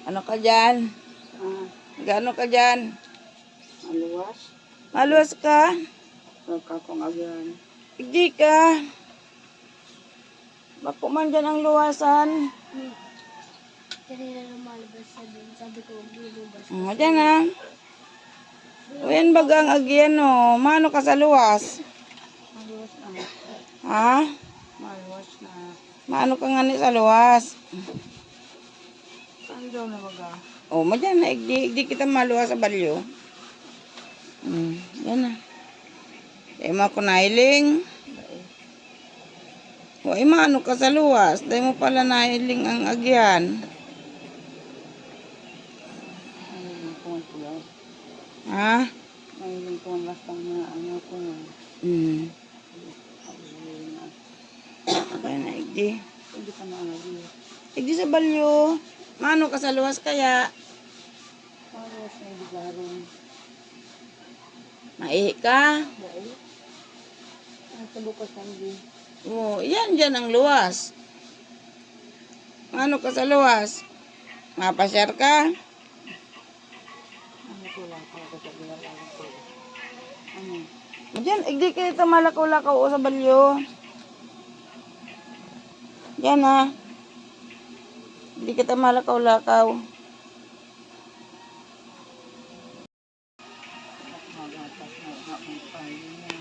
Ano ka dyan? Gano ka dyan? Maluwas. Maluwas ka? Nagkakong agyan. Hindi ka. Bako man dyan ang luwasan. Kanina lumalabas sabi ko, lumabas. Dyan ha. Uyan bagang agyan o. Mano ka sa luwas? Maluwas na. Ha? Maluwas na. Mano ka nga ni sa luwas? Saan daw na baga? O, madyan na. Igdi kita maluwas sa balyo. Yan na. Dahil mo ako nailing. O, mano ka sa luwas? Dahil mo pala nailing ang agyan. Mahiling ko ang tulas. Ha? Mahiling ko ang lastang na ano ko na. Kaya na, igdi. Hindi ka maagi. Igdi sa balyo. Mano ka sa luwas kaya? Maluwas na yung bigarong. Maihi ka? Dahil? Nasa bukas ng di. O, yan dyan ang luwas. Mano ka sa luwas? Mapasyar ka? Ano ko lang ako sa bigarong ko. Ano? Diyan, igdi kita malakaw-lakaw o sa balyo. Diyan ha. Hindi kita malakaw-lakaw. Magatas na akong pahin na.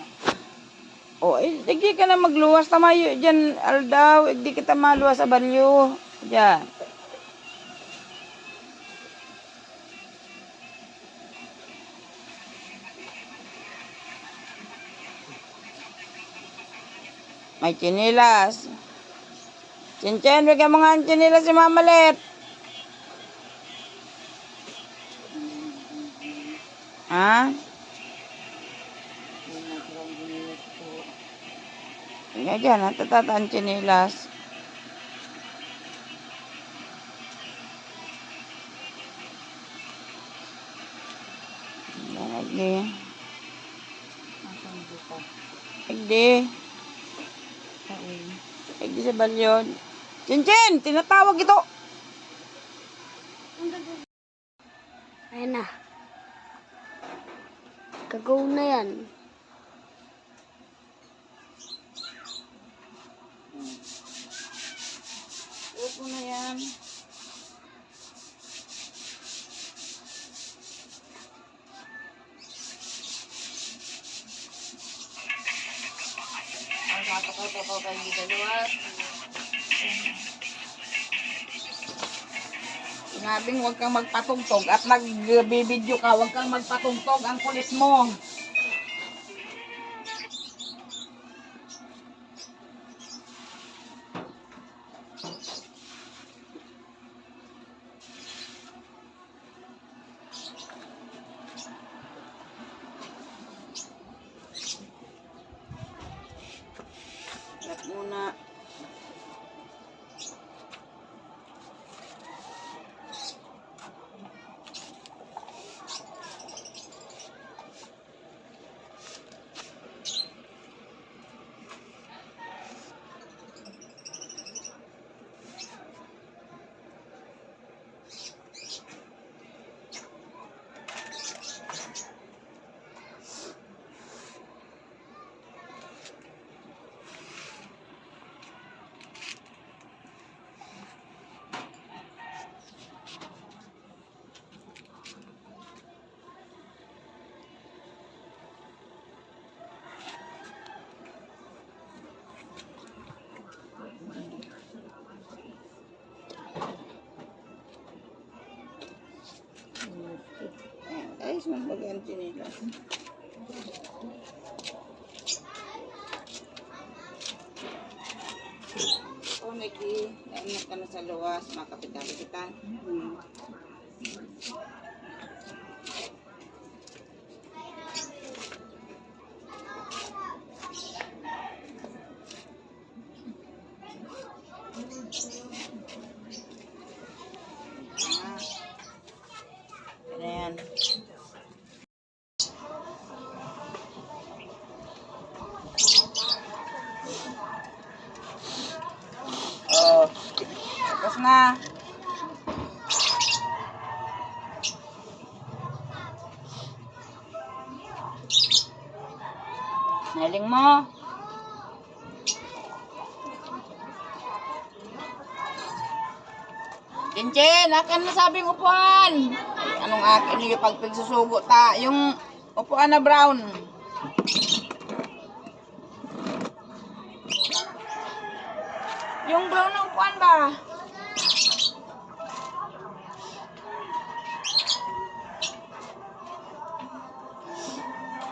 O, igdi ka na magluwas. Tamayo dyan, Aldaw. Igdi kita maluwas sa balyo. Diyan. May chinilas. Chinchin, bigyan mo nga ang chinilas si Mamalit. Ha? Yung nagrang ginilit ko. Tingnan dyan, ha? Tatata ang chinilas. Yan, igdi. Nasaan dito? Igdi. Kain. Igdi sa balyo. Chinchin, tinatawag ito. Ayan na. Gagaw na yan. Huwag mo na yan. Ang kapakaw kayo dito luwas. Sinabing huwag kang magpatugtog at nagbibideo ka, huwag kang magpatugtog. Ang kulit mo. Lat muna. Ayos man bagaan chinilas. O, naingat ka na sa luwas, makapitan-kapitan. Ayan. Oh, tapos na. Hiling mo. Kinchin, akin na sabing upuan. Ay, anong akin yung pag pagsusugo ta? Yung upuan na brown. Yung brown na upuan ba?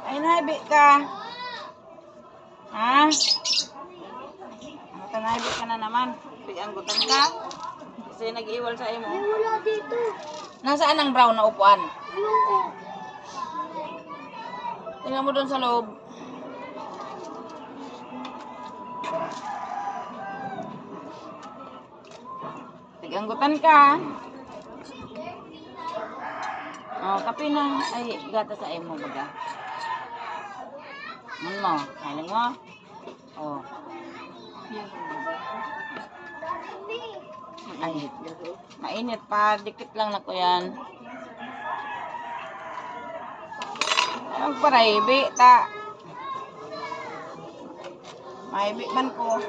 Ay, naibig ka. Ha? Naibig ka na naman. Pig-anggutan ka. Kasi nag-iwal sa imo. Wala dito. Nasaan ang brown na upuan? Ewan ko. Tingnan mo doon sa loob. Tig-anggutan ka. Oh, kape na. Ay, gata sa imo baga. Ano mo? Kainin mo? Oh. Ay, mainit pa. Dikit lang na ko yan. Ang paraibi, ta. Maibi man ko.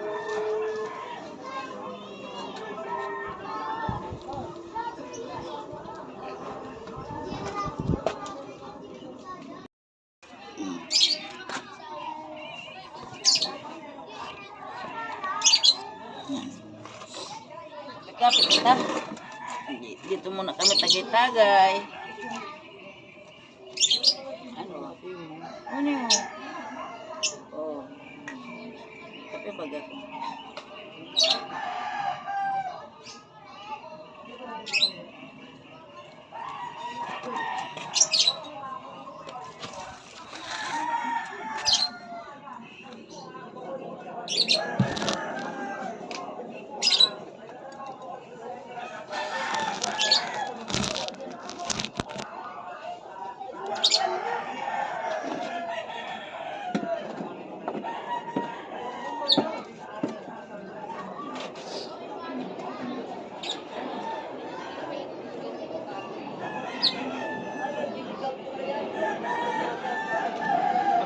Kapit kita. Dito muna kami tagay-tagay. Ano? Ano yun? Oh. Kape baga ko.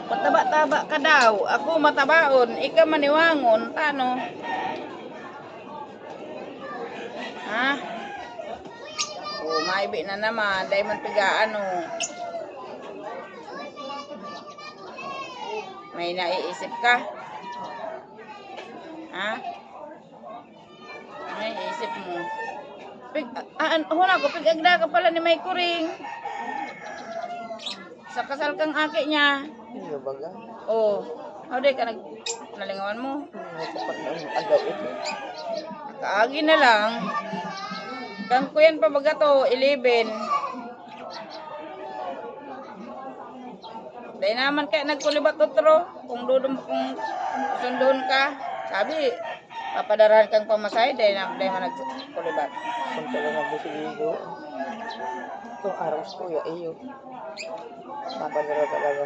Pataba-taba ka daw. Ako matabaon. Ika maniwangon. Paano? Ha? Oh, maibi na naman. Dahil man pigaan oh. May naiisip ka? Ha? May isip mo. Huna ko, pig-agda ka pala ni May Kuring. Sa kasal kang aki niya. Ano ba ga? Oh, how ka nalingawan mo? Kaagi na lang. Kang kuyan pa baga to, 11. Dahil naman kaya nagkulibat otro. Kung sundon ka. Sabi, papadarahan kang pamasahe dahil man nagkulibat. Kung talaga busigigo. Itong araw sa kuya, iyo. Mapadara talaga.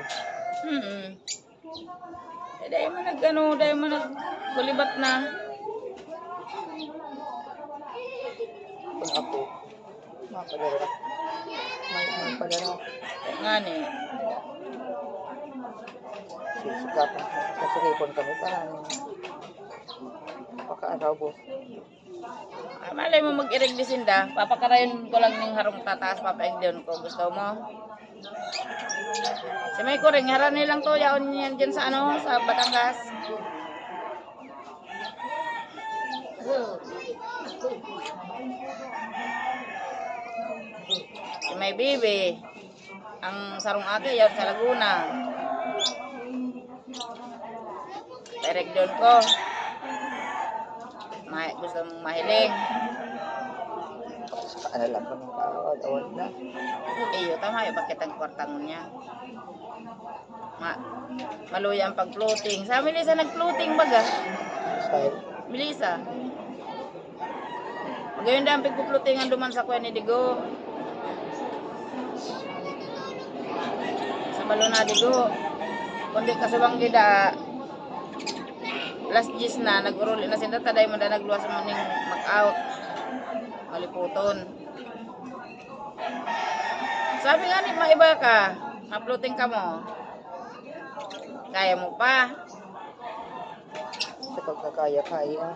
Dahil man dahil man nagkulibat na. Kung ako, mapadara. May padara. Nga ni. Sisikapan. Kasiripon kami para pakaaraw po. Malay mo mag-irig di sinda. Papakarayon ko lang ng harong tataas. Papaigdiyon ko. Gusto mo? Si May Kuring, haran nilang to. Yaon yan dyan sa sa Batangas. Si May Bibi. Ang sarong ate, yaon sa Laguna. Paigdiyon ko. Gusto mong mahiling. Ano lang pa ng kaawad-awad na. Iyo, tama yung bakit ang kwartang niya. Maluya ang pag-floating. Sa Melissa nag-floating baga. Style. Melissa. Magayon na ang pag-floatingan duman sa kuya ni Digo. Sa Balona Digo. Kundi kasabang gida. Last gis na, nag-uruli na sinda, taday mo na nagluwas mo ning mag-out. Maliputon. Sabi nga ni, maiba ka. Ma-floating ka mo. Kaya mo pa. Sa pagkakaya-kaya.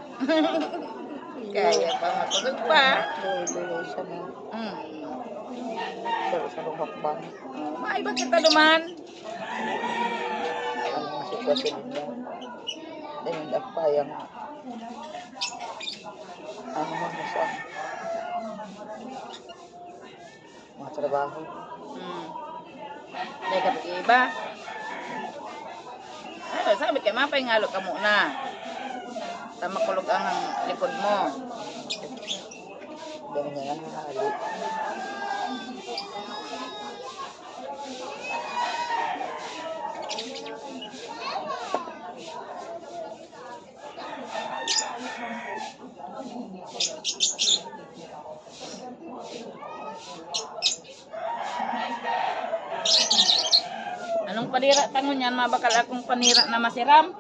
Kaya pa matulog pa. Buhay-buhay siya na. Sarong hakbang. Maiba kita duman. Ang mga sitwasyon nila. Dahil akpayang ano mo sa mga trabaho. Dahil ka pag-iba. Ay, sabi kay mapay ngalo ka muna. Tama kulog ang likod mo. Dahil nga nahali. Anong panira tangon yan? Mabakal akong panira na masiram?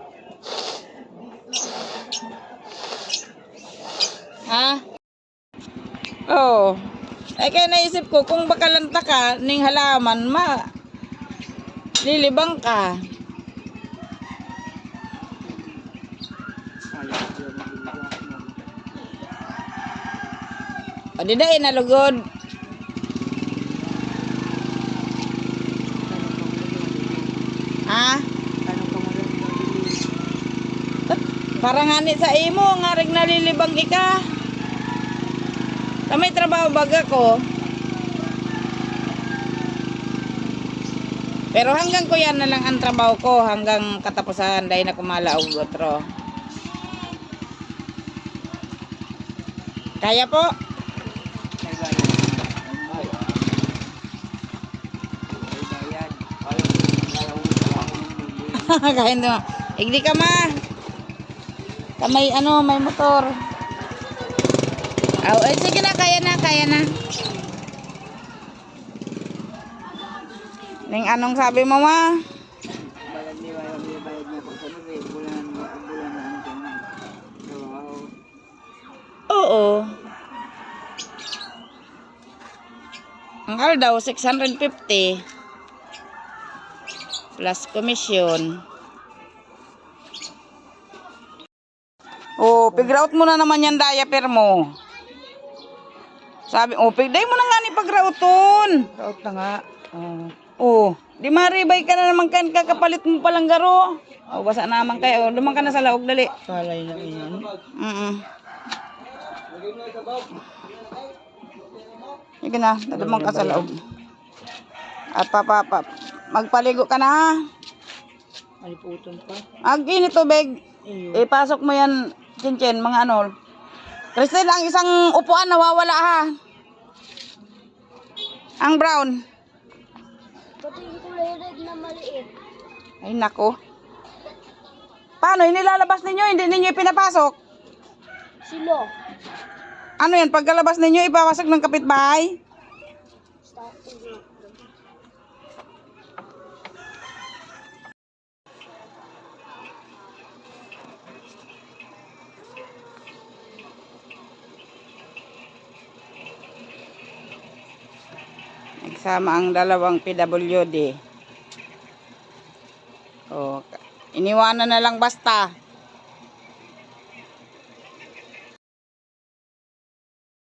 Ha? Oo. Ay kaya naisip ko, kung bakalanta ka, ning halaman, lilibang ka. O, di dahil nalugod. Ha? Parang hani sa imo, nga rin nalilibang ika. May trabaho baga ko. Pero hanggang ko yan na lang ang trabaho ko, hanggang katapusan, dahil na kumala og otro. Kaya po? Kaya no. Igdi ka ma. May ano, may motor. Oh, eh, sige na, kaya na, kaya na. Ning anong sabi mo ma? Oo. Ang hal daw 650 plus commission. Oh, figure out mo na naman yan diaper mo. Sabi, oh, pigday mo na nga ni pagrauton. Out na nga. Oh, di maribay ka na naman kan kakapalit mo palang garo. Oh, basa naman kayo. Lumang ka na sa laog, dali. Kalay na iyan. Sige na, nadumang ka sa laog. At magpaligo ka na ha. Maliputon pa. Init tubig. Ipasok mo yan, Chinchin, mga ano. Christine, ang isang upuan nawawala ha. Ang brown. Pati yung kulay red na maliit. Ay nako. Paano, inilalabas ninyo? Hindi ninyo ipinapasok? Silo. Ano yan, pagkalabas ninyo, ipapasok ng kapitbahay? Starting na. Nagsama ang dalawang PWD. Oh, iniwanan na lang basta.